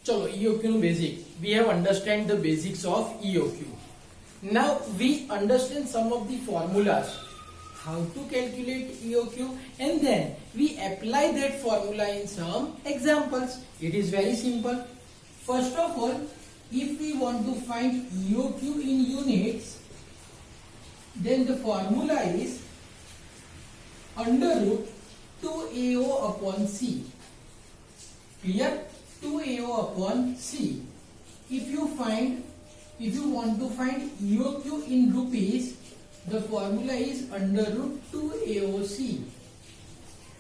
चलो EOQ basic. We have understand the basics of EOQ. Now we understand some of the formulas, how to calculate EOQ, and then we apply that formula in some examples. It is very simple. First of all, if we want to find EOQ in units, then the formula is under root 2AO upon C. Clear? 2AO upon C. If you want to find EOQ in rupees, the formula is under root 2AOC.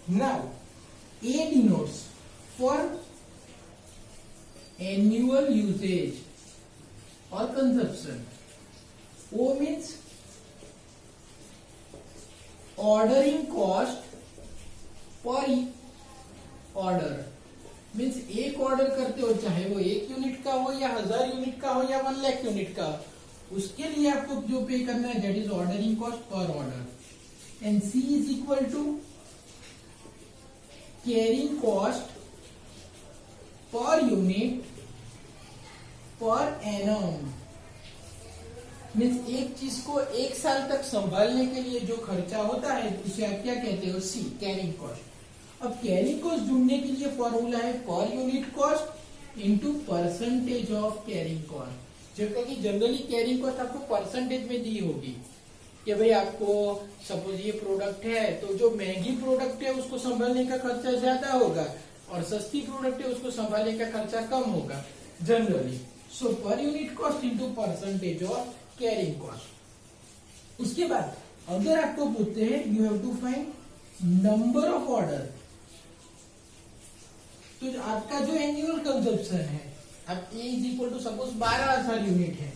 Now, A denotes for annual usage or consumption. O means ordering cost per order. Means एक order करते हो, चाहे वो 1 unit का हो या 1000 unit का हो या 1 लाख यूनिट का, उसके लिए आपको जो पे करना है that is ordering cost per order. And C is equal to carrying cost per unit per annum. Means एक चीज को 1 साल तक संभालने के लिए जो खर्चा होता है उसे आप क्या कहते हो? सी, कैरिंग कॉस्ट. अब कैरिंग कॉस्ट ढूंढने के लिए फॉर्मूला है पर unit cost into percentage of carrying cost. जबकि कि जनरली कैरिंग कॉस्ट आपको परसेंटेज में दी होगी कि भाई आपको सपोज ये प्रोडक्ट है तो जो महंगी प्रोडक्ट है उसको संभालने का खर्चा ज्यादा होगा और सस्ती प्रोडक्ट है उसको संभालने का खर्चा कम होगा generally. So per unit cost into percentage of carrying cost. उसके बाद अगर आपको पूछते हैं you have to find number of order, तो आपका जो एनुअल कंजप्शन है, अब A is equal to suppose 12,000 unit है,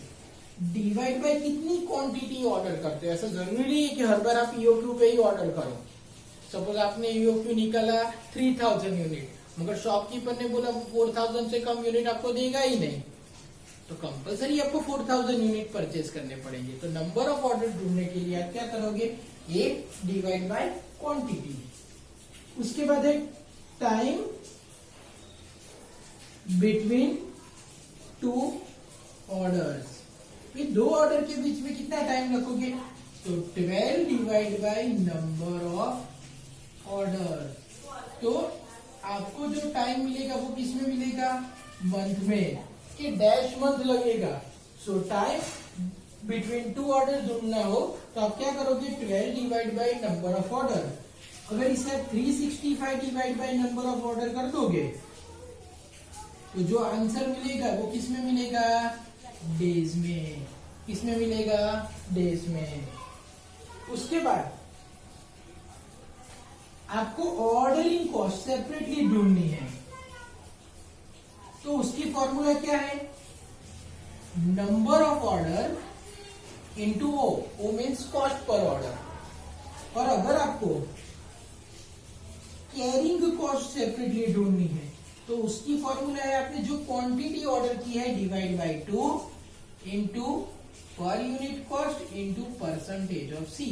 डिवाइड बाय कितनी क्वांटिटी ऑर्डर करते हो. ऐसा जरूरी नहीं है कि हर बार आप ईओक्यू पे ही ऑर्डर करो. सपोज आपने ईओक्यू निकाला 3000 यूनिट, मगर शॉपकीपर ने बोला 4000 से कम यूनिट आपको देगा ही नहीं, तो कंपलसरी आपको 4000 यूनिट परचेज करने पड़ेंगे. तो नंबर ऑफ ऑर्डर ढूंढने के लिए आप क्या करोगे? ए डिवाइड बाय क्वांटिटी. उसके बाद है टाइम बिटवीन 2 ऑर्डर्स. दो ऑर्डर के बीच में कितना टाइम रखोगे? तो 12 divide by number of order. तो आपको जो टाइम मिलेगा वो किस में मिलेगा? मंथ में, कि डैश मंथ लगेगा. सो टाइम बिटवीन 2 ऑर्डर ढूंढना हो तो आप क्या करोगे? 12 divide by number of order. अगर इसे 365 divide by number of order कर दोगे तो जो आंसर मिलेगा वो किस में मिलेगा? डेज में. किस में मिलेगा? डेज में. उसके बाद आपको ऑर्डरिंग कॉस्ट सेपरेटली ढूंढनी है, तो उसकी फॉर्मूला क्या है? Number of order into O. O means cost per order. और अगर आपको कैरिंग कॉस्ट सेपरेटली ढूंढनी है तो उसकी फॉर्मूला है आपने जो क्वांटिटी ऑर्डर की है divide by 2 into per unit cost into percentage of C.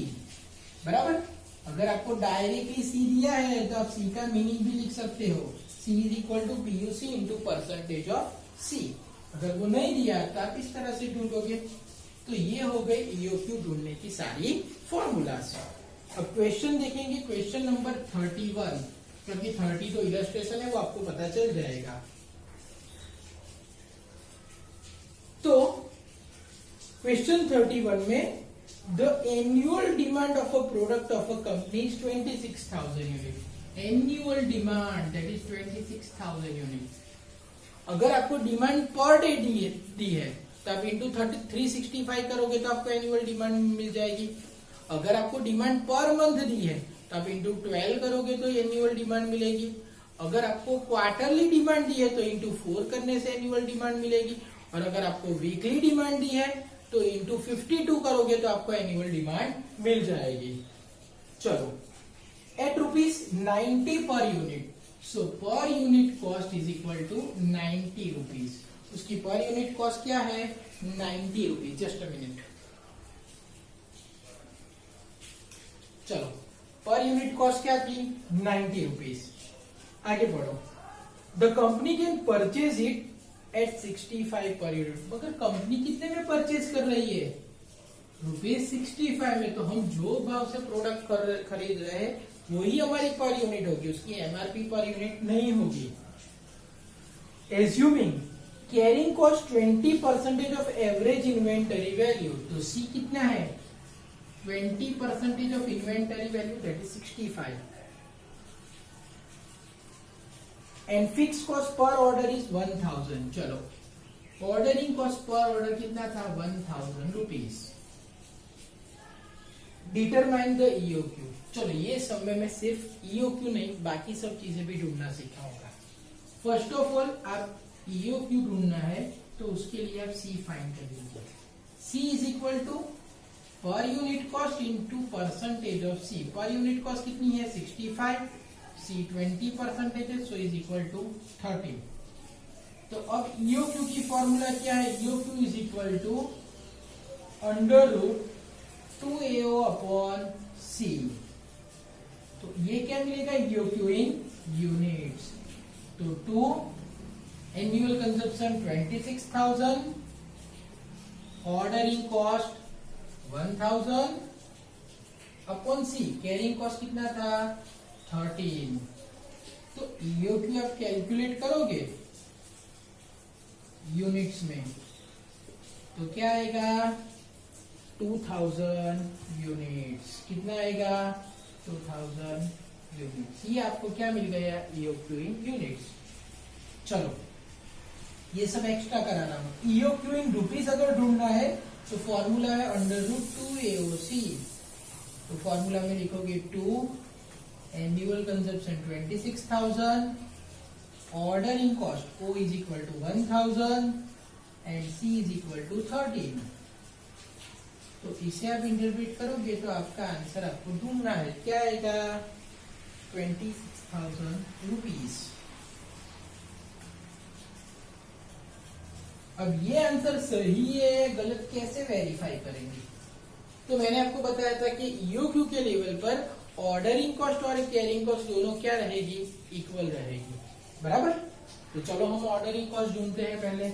बराबर. अगर आपको डायरेक्टली सी दिया है तो आप सी का मीनिंग भी लिख सकते हो. C is equal to PUC into percentage of C. अगर वो नहीं दिया तो आप इस तरह से ढूंढोगे. तो ये हो गए ईओक्यू ढूंढने की सारी फॉर्मूलाज. अब क्वेश्चन देखेंगे, क्वेश्चन नंबर 31, क्योंकि 30 तो इलस्ट्रेशन है वो आपको पता चल जाएगा. तो क्वेश्चन 31 में the annual demand of a product of a company is 26,000 unit. Annual demand that is 26,000 unit. अगर आपको डिमांड पर डे दी है तो आप इंटू 365 करोगे तो आपको एनुअल डिमांड मिल जाएगी. अगर आपको डिमांड पर मंथ दी है तो आप इंटू 12 करोगे तो एनुअल डिमांड मिलेगी. अगर आपको क्वार्टरली डिमांड दी है तो इंटू 4 करने से एनुअल डिमांड मिलेगी. और अगर आपको वीकली डिमांड दी है तो इंटू 52 करोगे तो आपको एनुअल डिमांड मिल जाएगी. चलो, एट ₹90 पर unit. So per unit cost is equal to 90 rupees. उसकी पर यूनिट कॉस्ट क्या है? 90 रुपीज. Just a minute. चलो, पर यूनिट कॉस्ट क्या थी? 90 रुपीज. आगे बढ़ो. The company can purchase it at 65 per unit. मगर कंपनी कितने में परचेज कर रही है? ₹65 में। तो हम जो भाव से प्रोडक्ट खरीद रहे हैं वही हमारी पर यूनिट होगी, उसकी एमआरपी पर यूनिट नहीं होगी। Assuming carrying cost 20% of average inventory value, तो सी कितना है? 20% of inventory value, that is 65। And fix cost per order is 1000। चलो, ऑर्डरिंग कॉस्ट पर ऑर्डर कितना था? 1000 रुपीज। Determine the EOQ. चलो, ये सब में मैं सिर्फ ईओक्यू नहीं, बाकी सब चीजें भी ढूंढना सीखाऊंगा। फर्स्ट ऑफ ऑल, आप ईओक्यू ढूंढना है तो उसके लिए आप सी फाइंड कर लीजिए। C is equal to per unit cost into percentage of C. Per unit cost कितनी है? 65। सी 20% है, सो इज इक्वल टू 30। तो अब ईओक्यू की फॉर्मूला क्या है? EOQ is equal to under root 2AO upon C. तो ये क्या मिलेगा? EOQ in units. तो 2 annual consumption 26,000, ordering cost 1000 upon C. Carrying cost कितना था? 13। तो ईओक्यू आप कैलकुलेट करोगे यूनिट्स में तो क्या आएगा? 2000 यूनिट्स। कितना आएगा? 2000 यूनिट्स। ये आपको क्या मिल गया? EOQ in units. चलो, ये सब एक्स्ट्रा करा रहा हूं। ईओक्यू इन रुपीज अगर ढूंढना है तो फॉर्मूला है अंडर रूट 2AOC। तो फॉर्मूला में लिखोगे 2 annual consumption 26,000, ordering cost O is equal to 1000 and C is equal to 13। तो इसे आप इंटरप्रेट करोगे तो आपका आंसर आपको ढूंढना है, क्या आएगा? 26,000 रुपीज। अब ये आंसर सही है गलत कैसे वेरीफाई करेंगे? तो मैंने आपको बताया था कि ईओक्यू के लेवल पर ऑर्डरिंग कॉस्ट और कैरिंग कॉस्ट दोनों क्या रहेगी? इक्वल रहेगी, बराबर। तो चलो हम ऑर्डरिंग कॉस्ट ढूंढते हैं पहले।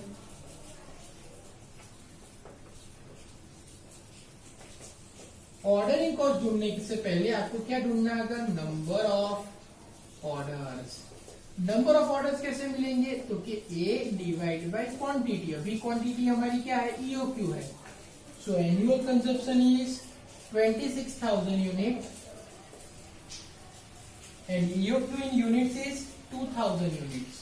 ऑर्डरिंग कॉस्ट ढूंढने से पहले आपको क्या ढूंढना होगा? Number of orders. Number of orders कैसे मिलेंगे? तो कि A डिवाइड बाय क्वांटिटी। अभी क्वांटिटी हमारी क्या है? ईओक्यू है। So annual consumption is 26,000 unit and EOQ in units is 2000 units.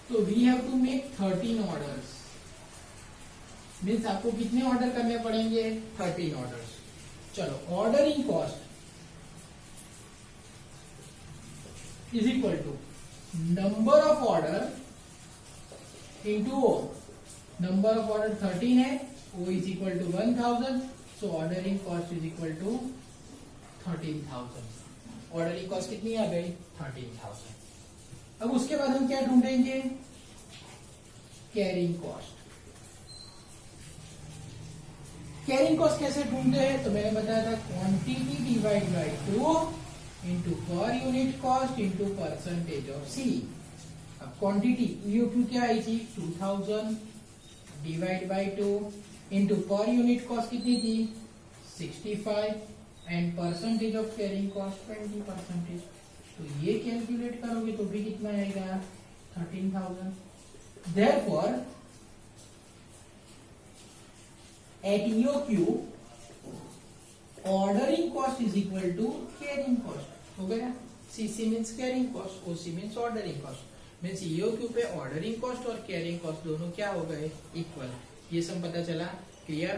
तो we have to make 13 orders. Means आपको कितने ऑर्डर करने पड़ेंगे? 13 ऑर्डर्स। चलो, ordering cost is equal to number of order into O। Number of order 13 है, O is equal to 1000। So ordering cost is equal to 13,000। Ordering cost कितनी आ गई? 13,000। अब उसके बाद हम क्या ढूंढेंगे? Carrying cost. कैरिंग कॉस्ट कैसे ढूंढते हैं? तो मैंने बताया था quantity divide by 2 into per unit cost into percentage of C. अब क्वांटिटी ईओक्यू क्या आई थी? 2000 divide by 2 into per unit cost कितनी थी? 65 and percentage of carrying cost 20%। तो ये कैलकुलेट करोगे तो भी कितना आएगा? 13,000। Therefore at EOQ ordering cost is equal to carrying cost। हो गया? CC means carrying cost, OC means ordering cost। Means EOQ पे ऑर्डरिंग कॉस्ट और कैरिंग कॉस्ट दोनों क्या हो गए? इक्वल। ये सब पता चला? क्लियर?